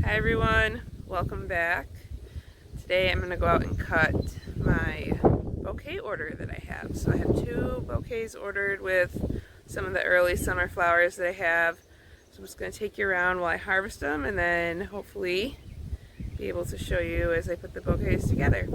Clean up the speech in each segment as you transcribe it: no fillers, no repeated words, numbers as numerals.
Hi everyone, welcome back. Today I'm going to go out and cut my bouquet order that I have. So I have 2 bouquets ordered with some of the early summer flowers that I have. So I'm just going to take you around while I harvest them and then hopefully be able to show you as I put the bouquets together.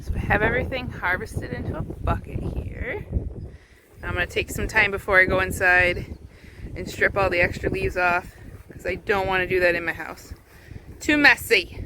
So I have everything harvested into a bucket here. I'm going to take some time before I go inside and strip all the extra leaves off because I don't want to do that in my house. Too messy.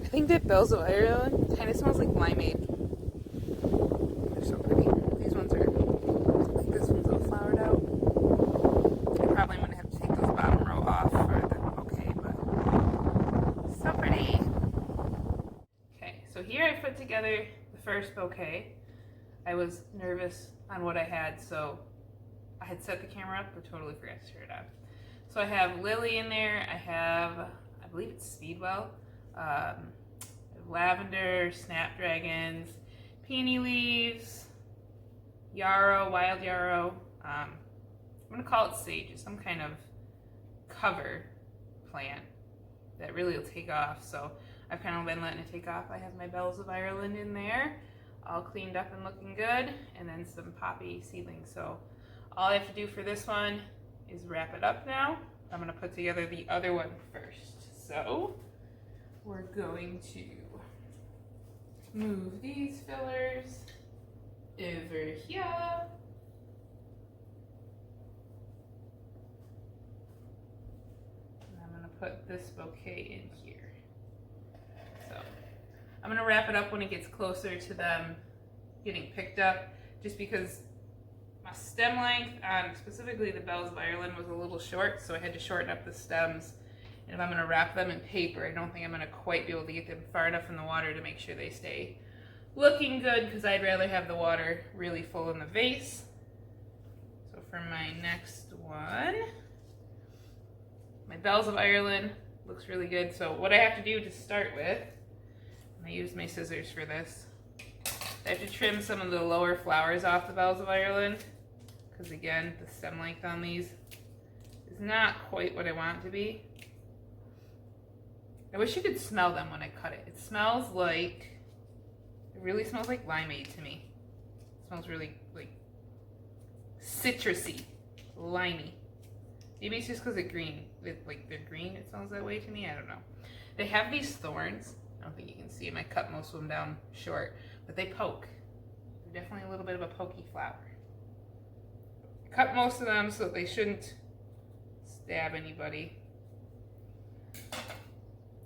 I think that bells of Ireland kind of smells like limeade. They're so pretty. These ones are, I think this one's all flowered out. I probably am going to have to take this bottom row off for the bouquet, but so pretty. Okay, so here I put together the first bouquet. I was nervous on what I had, so I had set the camera up, but totally forgot to turn it on. So I have lily in there. I believe it's speedwell. Lavender, snapdragons, peony leaves, yarrow, wild yarrow. I'm gonna call it sage, some kind of cover plant that really will take off. So I've kind of been letting it take off. I have my bells of Ireland in there, all cleaned up and looking good, and then some poppy seedlings. So all I have to do for this one is wrap it up now. I'm gonna put together the other one first. So we're going to move these fillers over here. And I'm going to put this bouquet in here. So I'm going to wrap it up when it gets closer to them getting picked up, just because my stem length on specifically the Bells of Ireland was a little short, so I had to shorten up the stems. And if I'm going to wrap them in paper, I don't think I'm going to quite be able to get them far enough in the water to make sure they stay looking good, because I'd rather have the water really full in the vase. So for my next one, my Bells of Ireland looks really good. So what I have to do to start with, and I use my scissors for this, I have to trim some of the lower flowers off the Bells of Ireland, because again, the stem length on these is not quite what I want it to be. I wish you could smell them when I cut it. It smells like, it really smells like limeade to me. It smells really like citrusy, limey. Maybe it's just because they're green. Like they're green, it smells that way to me. I don't know. They have these thorns. I don't think you can see them. I cut most of them down short, but they poke. They're definitely a little bit of a pokey flower. I cut most of them so they shouldn't stab anybody.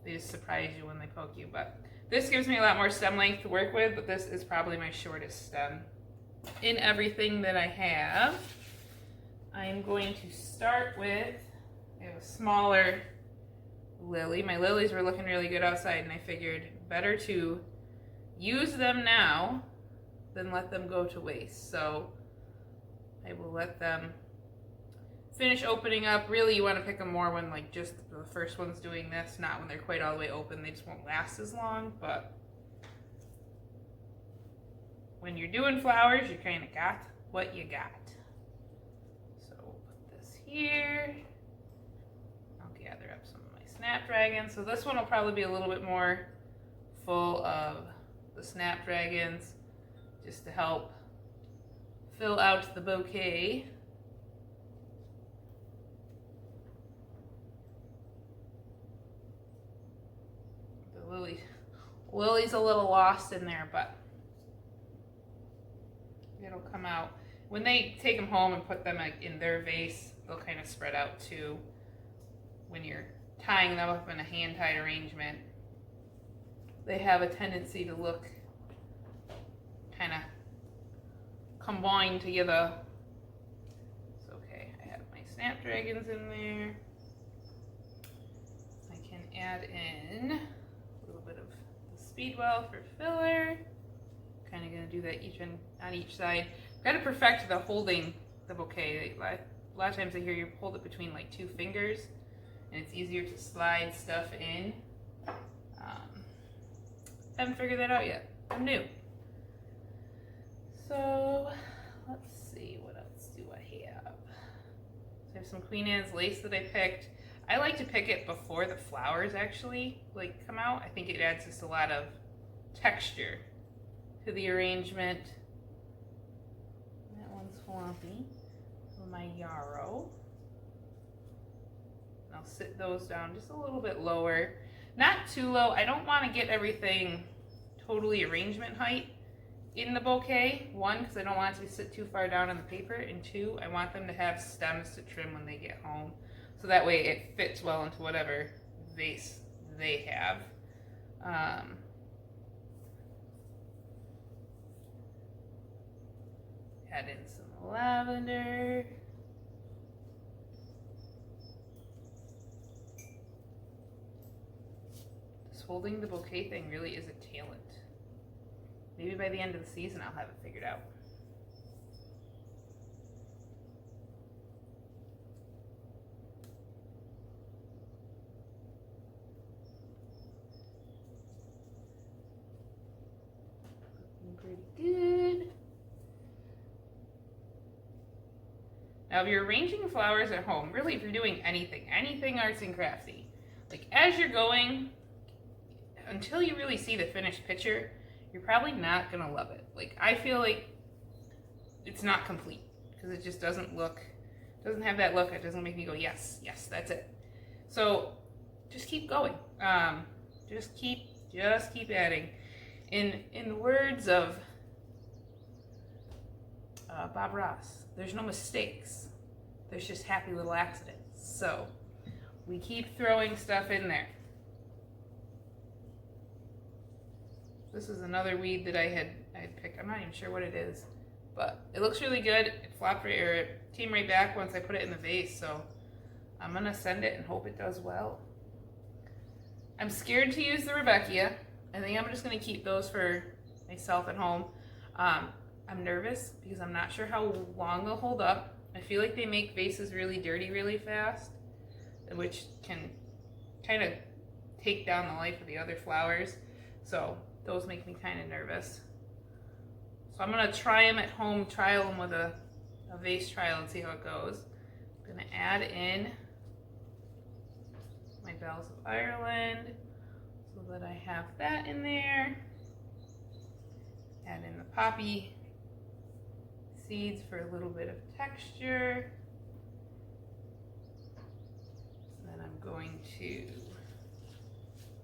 They just surprise you when they poke you, but this gives me a lot more stem length to work with, but this is probably my shortest stem. In everything that I have, I'm going to start with, I have a smaller lily. My lilies were looking really good outside, and I figured better to use them now than let them go to waste. So I will let them finish opening up. Really, you want to pick them more when like just the first one's doing this, not when they're quite all the way open. They just won't last as long, but when you're doing flowers, you kind of got what you got. So we'll put this here. I'll gather up some of my snapdragons. So this one will probably be a little bit more full of the snapdragons, just to help fill out the bouquet. Lily's a little lost in there, but it'll come out. When they take them home and put them in their vase, they'll kind of spread out too. When you're tying them up in a hand-tied arrangement, they have a tendency to look kind of combined together. It's okay. I have my snapdragons in there. I can add in Speedwell for filler. Kind of going to do that on each side. Got to perfect the holding the bouquet. A lot of times I hear you hold it between like 2 fingers, and it's easier to slide stuff in. Haven't figured that out yet. I'm new. So let's see, what else do I have? So I have some Queen Anne's lace that I picked. I like to pick it before the flowers actually come out. I think it adds just a lot of texture to the arrangement. That one's swampy. So my yarrow. I'll sit those down just a little bit lower. Not too low. I don't want to get everything totally arrangement height in the bouquet. 1, because I don't want it to sit too far down on the paper. And 2, I want them to have stems to trim when they get home. So that way it fits well into whatever vase they have. Add in some lavender. This holding the bouquet thing really is a talent. Maybe by the end of the season I'll have it figured out. Pretty good. Now if you're arranging flowers at home, really if you're doing anything arts and crafty, like as you're going, until you really see the finished picture, you're probably not gonna love it. Like I feel like it's not complete because it just doesn't have that look. It doesn't make me go, yes, that's it. So just keep going. Just keep adding. In the words of Bob Ross. There's no mistakes. There's just happy little accidents. So we keep throwing stuff in there. This is another weed that I picked. I'm not even sure what it is, but it looks really good. It flopped right, or it came right back once I put it in the vase. So I'm gonna send it and hope it does well. I'm scared to use the Rebecca. I think I'm just gonna keep those for myself at home. I'm nervous because I'm not sure how long they'll hold up. I feel like they make vases really dirty really fast, which can kind of take down the life of the other flowers. So those make me kind of nervous. So I'm gonna try them at home, trial them with a vase trial and see how it goes. I'm gonna add in my Bells of Ireland so that I have that in there. Add in the poppy seeds for a little bit of texture. So then I'm going to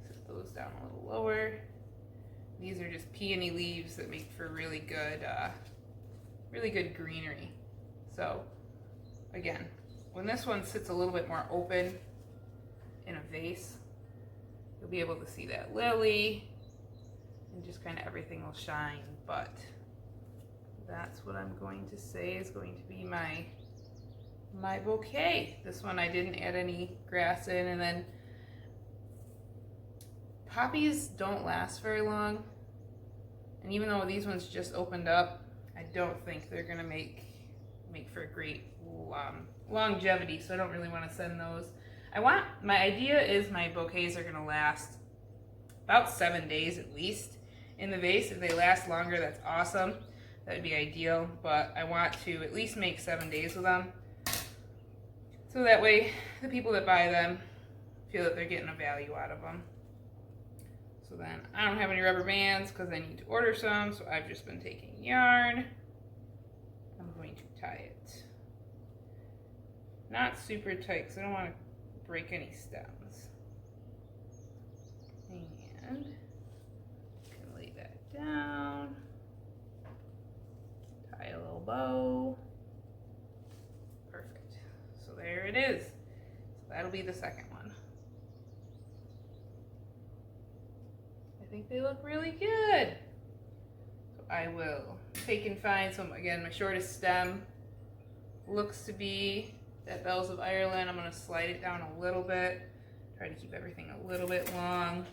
set those down a little lower. These are just peony leaves that make for really good greenery. So again, when this one sits a little bit more open in a vase, you'll be able to see that lily and just kind of everything will shine. But that's what I'm going to say is going to be my bouquet. This one I didn't add any grass in, and then poppies don't last very long. And even though these ones just opened up, I don't think they're gonna make for a great longevity, so I don't really want to send those. My idea is my bouquets are gonna last about 7 days at least in the vase. If they last longer, that's awesome. That would be ideal, but I want to at least make 7 days with them. So that way the people that buy them feel that they're getting a value out of them. So then I don't have any rubber bands because I need to order some, so I've just been taking yarn. I'm going to tie it. Not super tight because I don't want to break any stems. And can lay that down. Tie a little bow. Perfect. So there it is. So that'll be the second one. I think they look really good. So I will take and find some. Again, my shortest stem looks to be that Bells of Ireland. I'm going to slide it down a little bit. Try to keep everything a little bit long.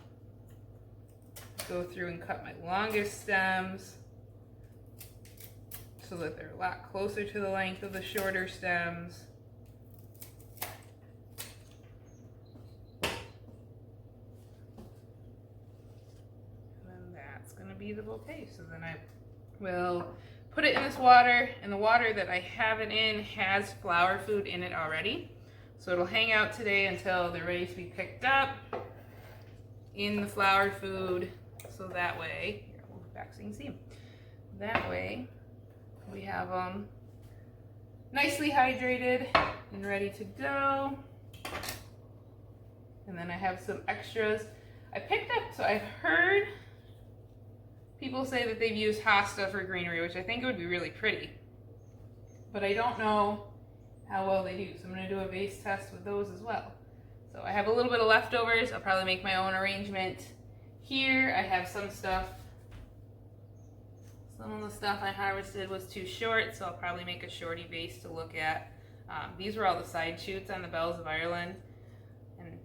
Go through and cut my longest stems so that they're a lot closer to the length of the shorter stems. Be the bouquet. So then I will put it in this water, and the water that I have it in has flower food in it already, so it'll hang out today until they're ready to be picked up in the flower food. So that way, here, I'll move back so you can see them. That way we have them nicely hydrated and ready to go. And then I have some extras I picked up. So I've heard people say that they've used hosta for greenery, which I think would be really pretty, but I don't know how well they do. So I'm gonna do a vase test with those as well. So I have a little bit of leftovers. I'll probably make my own arrangement here. I have some stuff. Some of the stuff I harvested was too short, so I'll probably make a shorty vase to look at. These were all the side shoots on the Bells of Ireland, and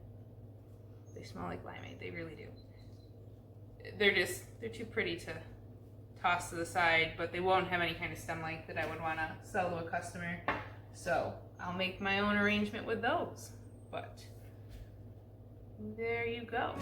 they smell like limeade. They really do. They're too pretty to toss to the side, but they won't have any kind of stem length that I would want to sell to a customer. So I'll make my own arrangement with those. But there you go.